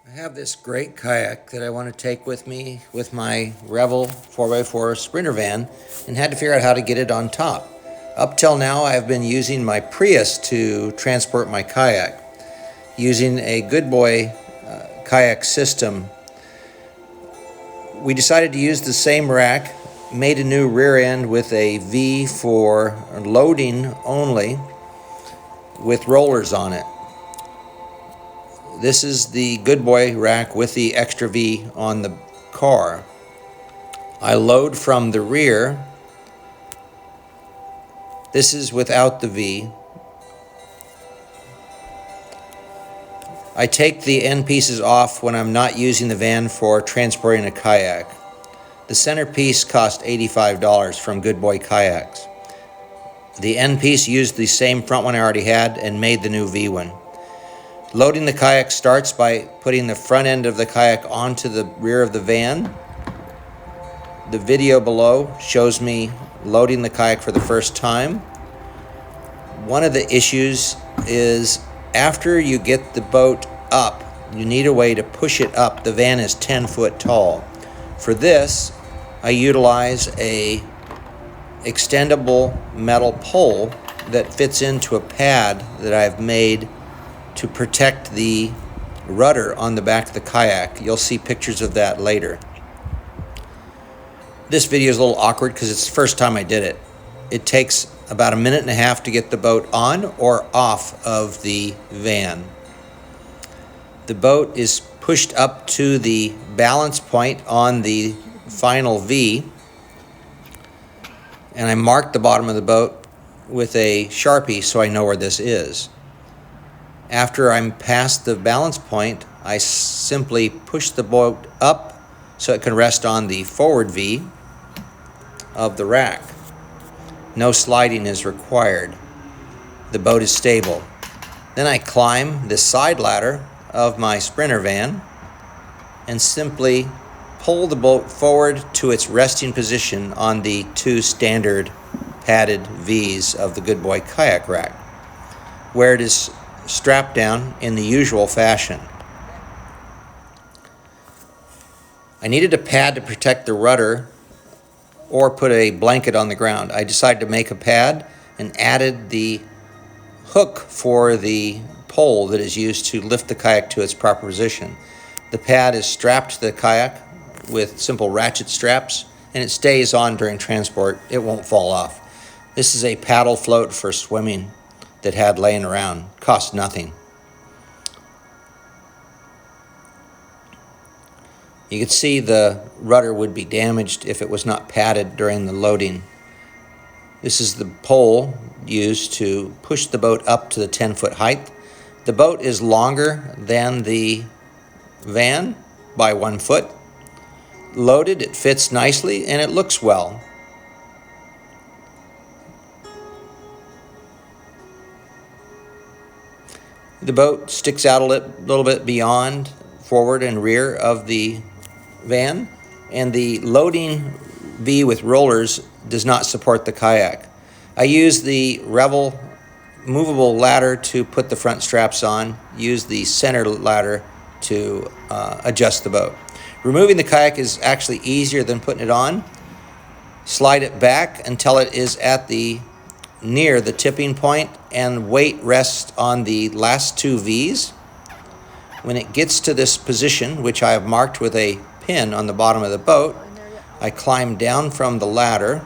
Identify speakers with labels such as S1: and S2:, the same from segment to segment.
S1: I have this great kayak that I want to take with me with my Revel 4x4 Sprinter van and had to figure out how to get it on top. Up till now, I've been using my Prius to transport my kayak. Using a Good Boy kayak system, we decided to use the same rack, made a new rear end with a V for loading only with rollers on it. This is the Good Boy rack with the extra V on the car. I load from the rear. This is without the V. I take the end pieces off when I'm not using the van for transporting a kayak. The center piece cost $85 from Good Boy Kayaks. The end piece used the same front one I already had and made the new V one. Loading the kayak starts by putting the front end of the kayak onto the rear of the van. The video below shows me loading the kayak for the first time. One of the issues is after you get the boat up, you need a way to push it up. The van is 10 foot tall. For this, I utilize a extendable metal pole that fits into a pad that I've made to protect the rudder on the back of the kayak. You'll see pictures of that later. This video is a little awkward because it's the first time I did it. It takes about a minute and a half to get the boat on or off of the van. The boat is pushed up to the balance point on the final V, and I marked the bottom of the boat with a Sharpie so I know where this is. After I'm past the balance point, I simply push the boat up so it can rest on the forward V of the rack. No sliding is required. The boat is stable. Then I climb the side ladder of my Sprinter van and simply pull the boat forward to its resting position on the two standard padded V's of the Good Boy kayak rack, where it is strapped down in the usual fashion. I needed a pad to protect the rudder or put a blanket on the ground. I decided to make a pad and added the hook for the pole that is used to lift the kayak to its proper position. The pad is strapped to the kayak with simple ratchet straps, and it stays on during transport. It won't fall off. This is a paddle float for swimming that had laying around. Cost nothing. You can see the rudder would be damaged if it was not padded during the loading. This is the pole used to push the boat up to the 10-foot height. The boat is longer than the van by 1 foot. Loaded, it fits nicely and it looks well. The boat sticks out a little bit beyond forward and rear of the van, and the loading V with rollers does not support the kayak. I use the Revel movable ladder to put the front straps on, use the center ladder to adjust the boat. Removing the kayak is actually easier than putting it on. Slide it back until it is at near the tipping point, and weight rests on the last two V's. When it gets to this position, which I have marked with a pin on the bottom of the boat, I climb down from the ladder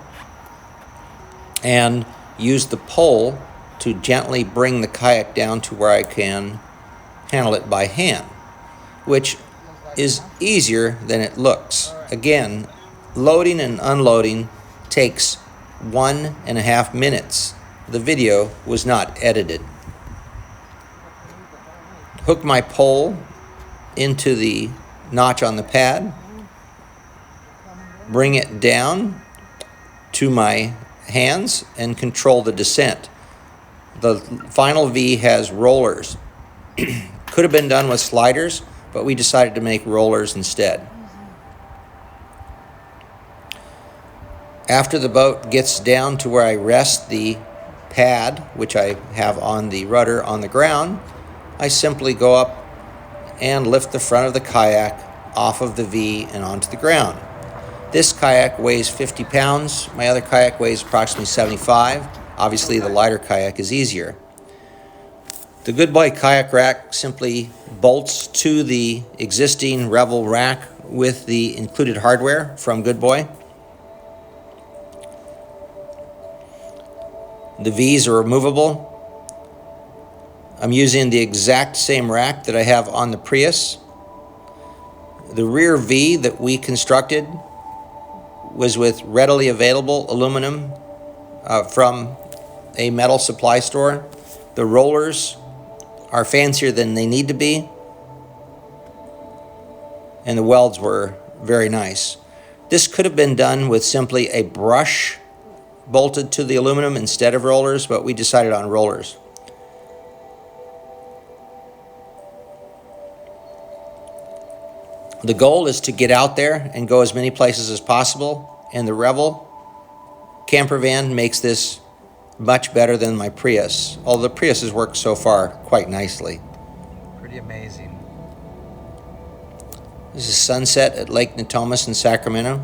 S1: and use the pole to gently bring the kayak down to where I can handle it by hand, which is easier than it looks. Again, loading and unloading takes 1.5 minutes. The video was not edited. Hook my pole into the notch on the pad, bring it down to my hands and control the descent. The final V has rollers. Could have been done with sliders, but we decided to make rollers instead. After the boat gets down to where I rest the pad, which I have on the rudder on the ground, I simply go up and lift the front of the kayak off of the V and onto the ground. This kayak weighs 50 pounds. My other kayak weighs approximately 75. Obviously, the lighter kayak is easier. The Good Boy kayak rack simply bolts to the existing Revel rack with the included hardware from Good Boy. The V's are removable. I'm using the exact same rack that I have on the Prius. The rear V that we constructed was with readily available aluminum from a metal supply store. The rollers are fancier than they need to be, and the welds were very nice. This could have been done with simply a brush bolted to the aluminum instead of rollers, but we decided on rollers. The goal is to get out there and go as many places as possible, and the Revel camper van makes this much better than my Prius, although the Prius has worked so far quite nicely.
S2: Pretty amazing.
S1: This is sunset at Lake Natomas in Sacramento.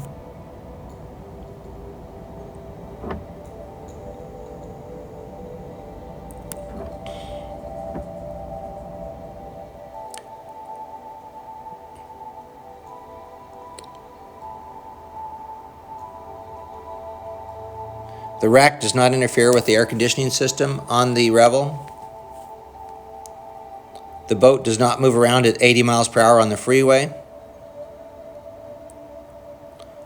S1: The rack does not interfere with the air conditioning system on the Revel. The boat does not move around at 80 miles per hour on the freeway.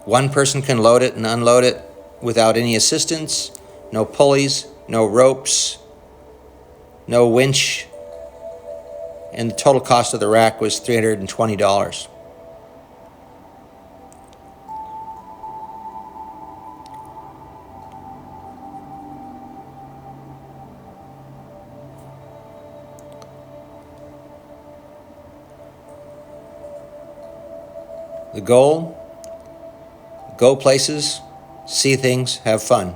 S1: One person can load it and unload it without any assistance. No pulleys, no ropes, no winch. And the total cost of the rack was $320. The goal: go places, see things, have fun.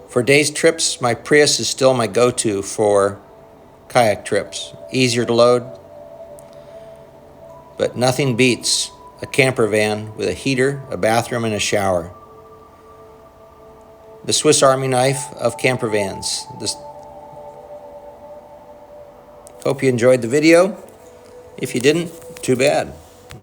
S1: For day's trips, my Prius is still my go-to for kayak trips. Easier to load, but nothing beats a camper van with a heater, a bathroom, and a shower. The Swiss Army knife of camper vans. Hope you enjoyed the video. If you didn't, too bad.